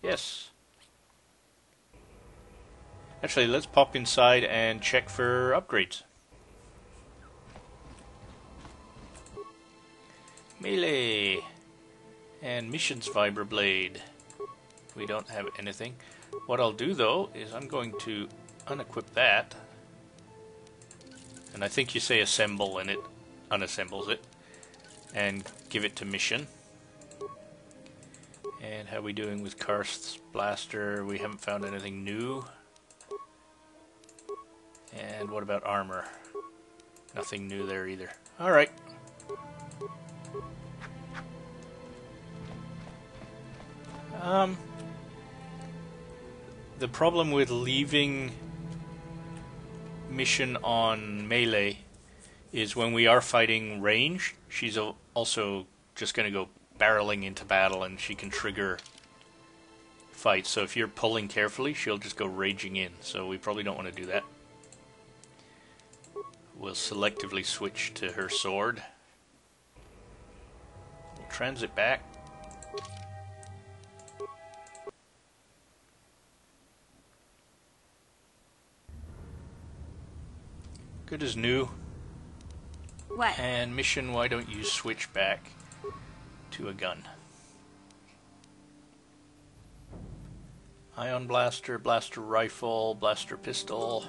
Yes. Actually, let's pop inside and check for upgrades. Melee. And missions vibroblade. We don't have anything. What I'll do though is I'm going to unequip that. And I think you say assemble and it unassembles it. And give it to mission. And how are we doing with Carth's blaster? We haven't found anything new. And what about armor? Nothing new there either. Alright. The problem with leaving mission on melee is when we are fighting range, she's also just going to go barreling into battle and she can trigger fights. So if you're pulling carefully, she'll just go raging in. So we probably don't want to do that. We'll selectively switch to her sword. We'll transit back. Good as new. What? And mission, why don't you switch back to a gun? Ion blaster, blaster rifle, blaster pistol.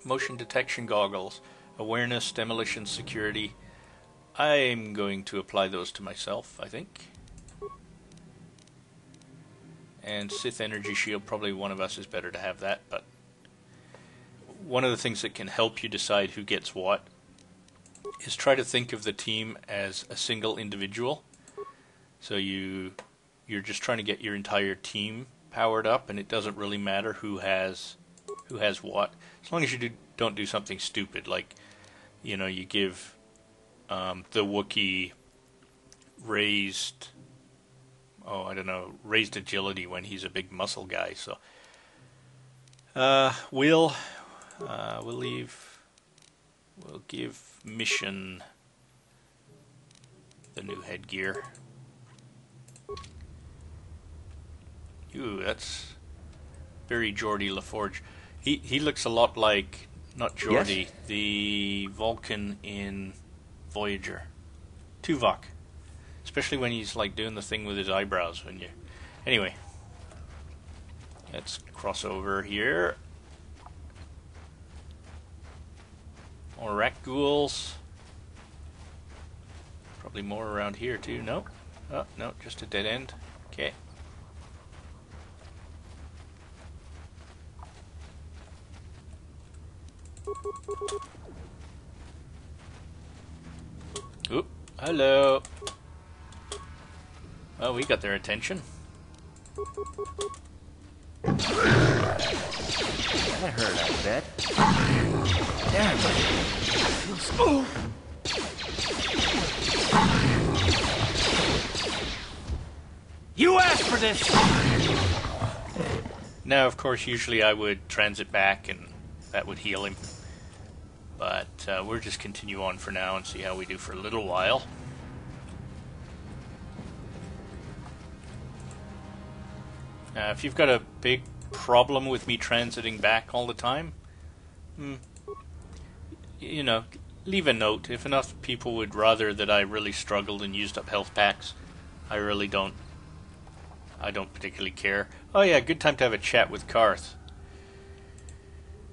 Motion detection goggles. Awareness, demolition, security. I'm going to apply those to myself, I think. And Sith energy shield, probably one of us is better to have that, but one of the things that can help you decide who gets what is try to think of the team as a single individual. So you're just trying to get your entire team powered up, and it doesn't really matter who has what, as long as you don't do something stupid, like, you know, you give the Wookiee raised, raised agility when he's a big muscle guy. So we'll give mission the new headgear. Ooh, that's very Geordie LaForge. He looks a lot like, not Geordie, yes, the Vulcan in Voyager. Tuvok. Especially when he's like doing the thing with his eyebrows when you... Anyway. Let's cross over here. More rat ghouls. Probably more around here too. No? Oh, no, just a dead end. Okay. Oop, hello. Oh, we got their attention. That hurt, I bet. Damn it. You asked for this! Now, of course, usually I would transit back and that would heal him. But we'll just continue on for now and see how we do for a little while. If you've got a big problem with me transiting back all the time, you know, leave a note. If enough people would rather that I really struggled and used up health packs, I really don't. I don't particularly care. Oh yeah, good time to have a chat with Carth.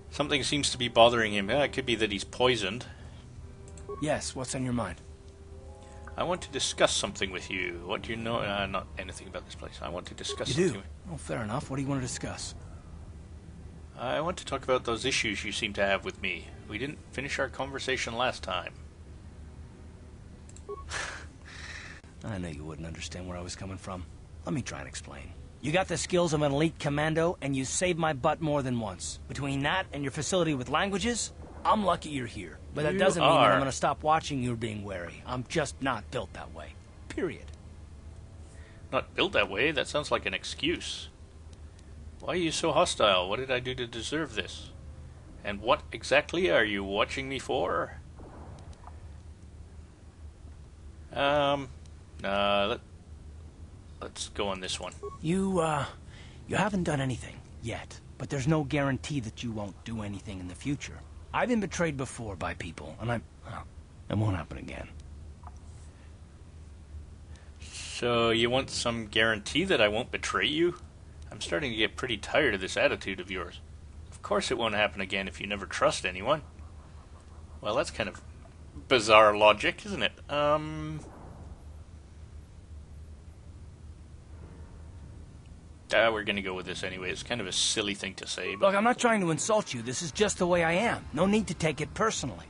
Something seems to be bothering him. It could be that he's poisoned. Yes, what's on your mind? I want to discuss something with you. What do you know? Not anything about this place. I want to discuss you something. You do? Well, fair enough. What do you want to discuss? I want to talk about those issues you seem to have with me. We didn't finish our conversation last time. I knew you wouldn't understand where I was coming from. Let me try and explain. You got the skills of an elite commando, and you saved my butt more than once. Between that and your facility with languages, I'm lucky you're here. But that doesn't mean that I'm going to stop watching you being wary. I'm just not built that way. Period. Not built that way? That sounds like an excuse. Why are you so hostile? What did I do to deserve this? And what exactly are you watching me for? let's go on this one. You haven't done anything yet, but there's no guarantee that you won't do anything in the future. I've been betrayed before by people, and well, it won't happen again. So you want some guarantee that I won't betray you? I'm starting to get pretty tired of this attitude of yours. Of course it won't happen again if you never trust anyone. Well, that's kind of bizarre logic, isn't it? We're gonna go with this anyway. It's kind of a silly thing to say, but... Look, I'm not trying to insult you. This is just the way I am. No need to take it personally.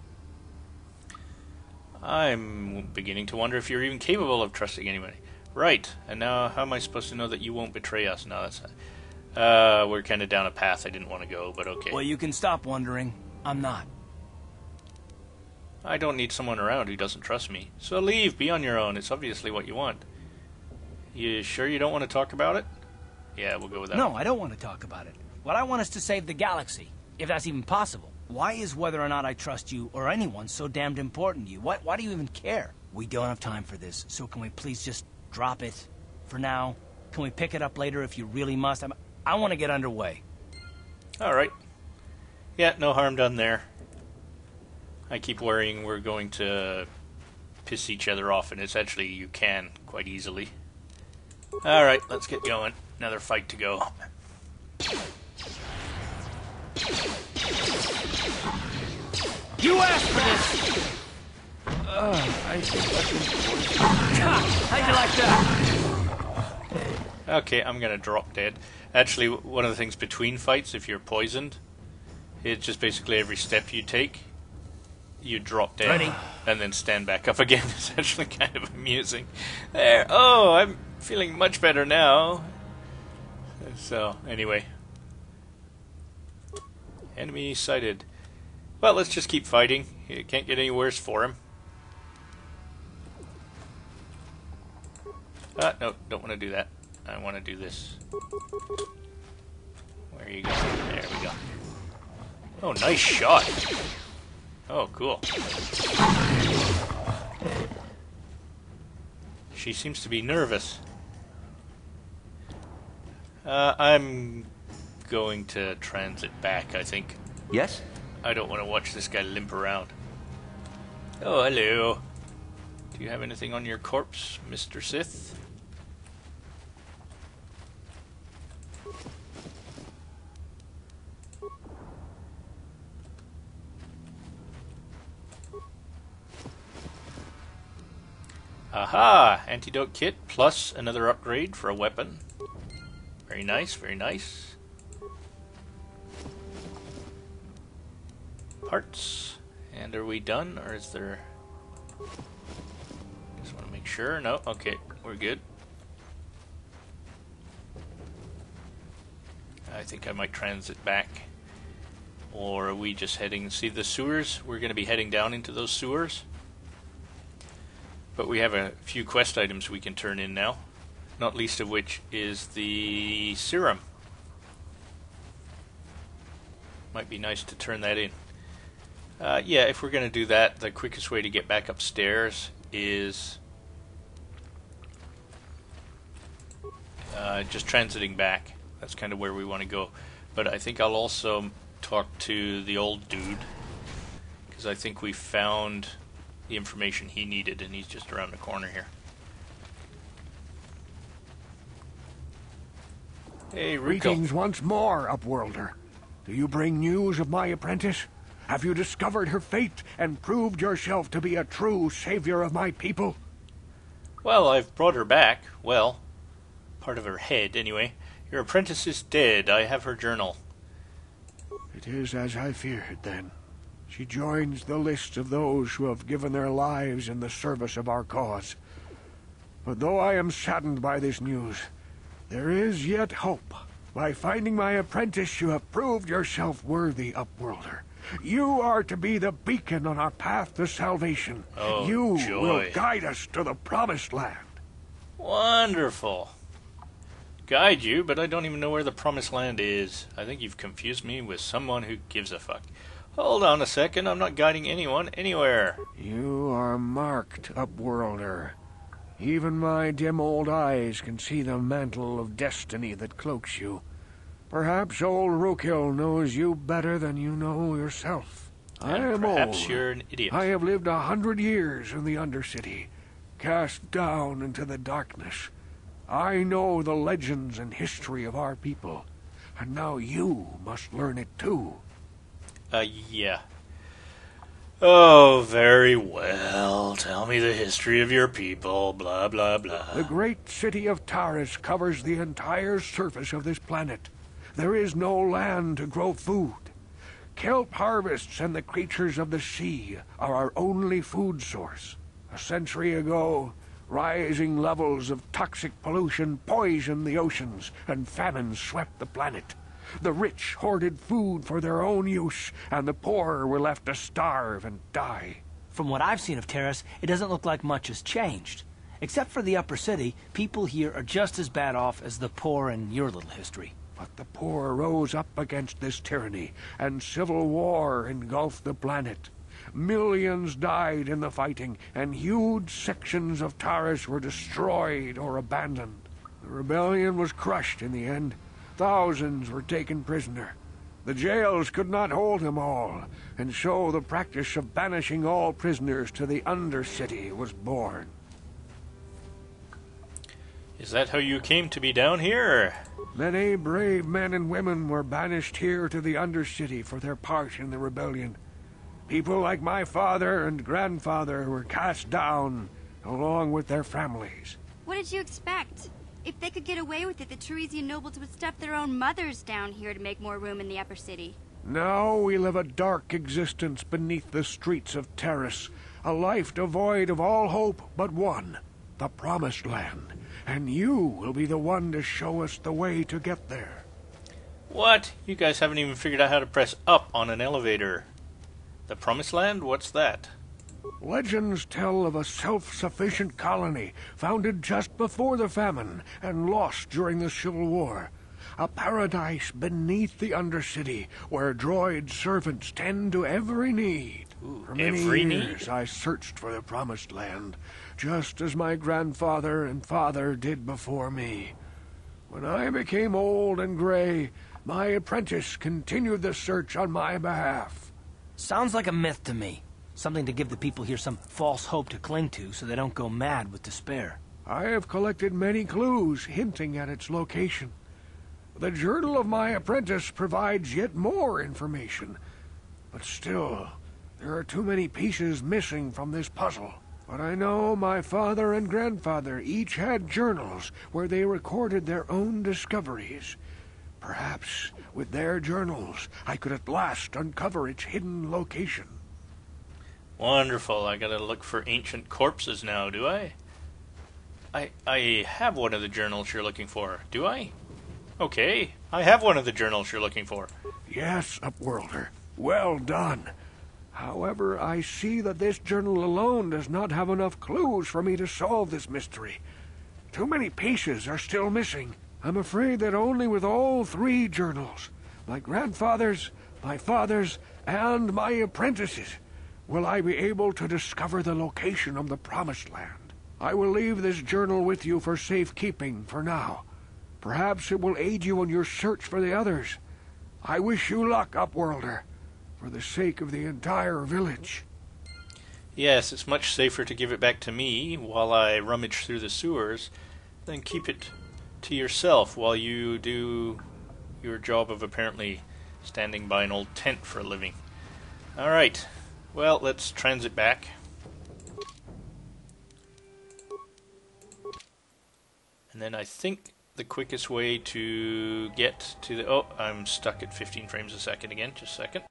I'm beginning to wonder if you're even capable of trusting anybody. Right, and now how am I supposed to know that you won't betray us? No, that's... we're kind of down a path I didn't want to go, but okay. Well, you can stop wondering. I'm not. I don't need someone around who doesn't trust me. So leave, be on your own. It's obviously what you want. You sure you don't want to talk about it? Yeah, we'll go with that. No, I don't want to talk about it. What I want is to save the galaxy, if that's even possible. Why is whether or not I trust you or anyone so damned important to you? Why do you even care? We don't have time for this, so can we please just drop it for now? Can we pick it up later if you really must? I want to get underway. All right. Yeah, no harm done there. I keep worrying we're going to piss each other off, and it's actually you can quite easily. All right, let's get going. Another fight to go. You asked for this! I think that's How'd you like that? Okay, I'm gonna drop dead. Actually, one of the things between fights, if you're poisoned, it's just basically every step you take, you drop dead. Ready. And then stand back up again. It's actually kind of amusing. There. Oh, I'm feeling much better now. So, anyway. Enemy sighted. Well, let's just keep fighting. It can't get any worse for him. No, don't want to do that. I want to do this. Where are you going? There we go. Oh, nice shot. Oh, cool. She seems to be nervous. I'm going to transit back, I think. Yes? I don't want to watch this guy limp around. Oh, hello. Do you have anything on your corpse, Mr. Sith? Aha! Antidote kit plus another upgrade for a weapon. Very nice, very nice. Parts. And are we done, or is there... Just want to make sure. No? Okay, we're good. I think I might transit back. Or are we just heading... See the sewers? We're going to be heading down into those sewers. But we have a few quest items we can turn in now. Not least of which is the serum. Might be nice to turn that in. Yeah, if we're going to do that, the quickest way to get back upstairs is just transiting back. That's kind of where we want to go. But I think I'll also talk to the old dude, because I think we found the information he needed, and he's just around the corner here. Hey, Rico. Greetings once more, Upworlder. Do you bring news of my apprentice? Have you discovered her fate and proved yourself to be a true savior of my people? Well, I've brought her back. Well, part of her head, anyway. Your apprentice is dead. I have her journal. It is as I feared, then. She joins the list of those who have given their lives in the service of our cause. But though I am saddened by this news, there is yet hope. By finding my apprentice, you have proved yourself worthy, Upworlder. You are to be the beacon on our path to salvation. Oh, you joy. will guide us to the promised land. Wonderful. Guide you, but I don't even know where the promised land is. I think you've confused me with someone who gives a fuck. Hold on a second, I'm not guiding anyone anywhere. You are marked, Upworlder. Even my dim old eyes can see the mantle of destiny that cloaks you. Perhaps old Rookhill knows you better than you know yourself. I And am perhaps old. you're an idiot. I have lived 100 years in the Undercity, cast down into the darkness. I know the legends and history of our people, and now you must learn it too. Yeah. Oh, very well. Tell me the history of your people, blah, blah, blah. The great city of Taris covers the entire surface of this planet. There is no land to grow food. Kelp harvests and the creatures of the sea are our only food source. A century ago, rising levels of toxic pollution poisoned the oceans, and famine swept the planet. The rich hoarded food for their own use, and the poor were left to starve and die. From what I've seen of Terrace, it doesn't look like much has changed. Except for the upper city, people here are just as bad off as the poor in your little history. But the poor rose up against this tyranny, and civil war engulfed the planet. Millions died in the fighting, and huge sections of Taris were destroyed or abandoned. The rebellion was crushed in the end. Thousands were taken prisoner. The jails could not hold them all, and so the practice of banishing all prisoners to the Undercity was born. Is that how you came to be down here? Many brave men and women were banished here to the Undercity for their part in the rebellion. People like my father and grandfather were cast down, along with their families. What did you expect? If they could get away with it, the Teresian nobles would stuff their own mothers down here to make more room in the upper city. Now we live a dark existence beneath the streets of Terrace, a life devoid of all hope but one, the Promised Land. And you will be the one to show us the way to get there. What? You guys haven't even figured out how to press up on an elevator. The Promised Land? What's that? Legends tell of a self-sufficient colony founded just before the famine and lost during the Civil War. A paradise beneath the Undercity where droid servants tend to every need. For many years I searched for the Promised Land, just as my grandfather and father did before me. When I became old and gray, my apprentice continued the search on my behalf. Sounds like a myth to me. Something to give the people here some false hope to cling to so they don't go mad with despair. I have collected many clues hinting at its location. The journal of my apprentice provides yet more information. But still, there are too many pieces missing from this puzzle. But I know my father and grandfather each had journals where they recorded their own discoveries. Perhaps, with their journals, I could at last uncover its hidden location. Wonderful. I gotta look for ancient corpses now, do I? I have one of the journals you're looking for, do I? Okay, I have one of the journals you're looking for. Yes, Upworlder. Well done. However, I see that this journal alone does not have enough clues for me to solve this mystery. Too many pieces are still missing. I'm afraid that only with all three journals, my grandfather's, my father's, and my apprentice's, will I be able to discover the location of the Promised Land. I will leave this journal with you for safekeeping for now. Perhaps it will aid you in your search for the others. I wish you luck, Upworlder, for the sake of the entire village. Yes, it's much safer to give it back to me while I rummage through the sewers than keep it to yourself while you do your job of apparently standing by an old tent for a living. Alright, well, let's transit back. And then I think the quickest way to get to the... Oh, I'm stuck at 15 frames a second again. Just a second.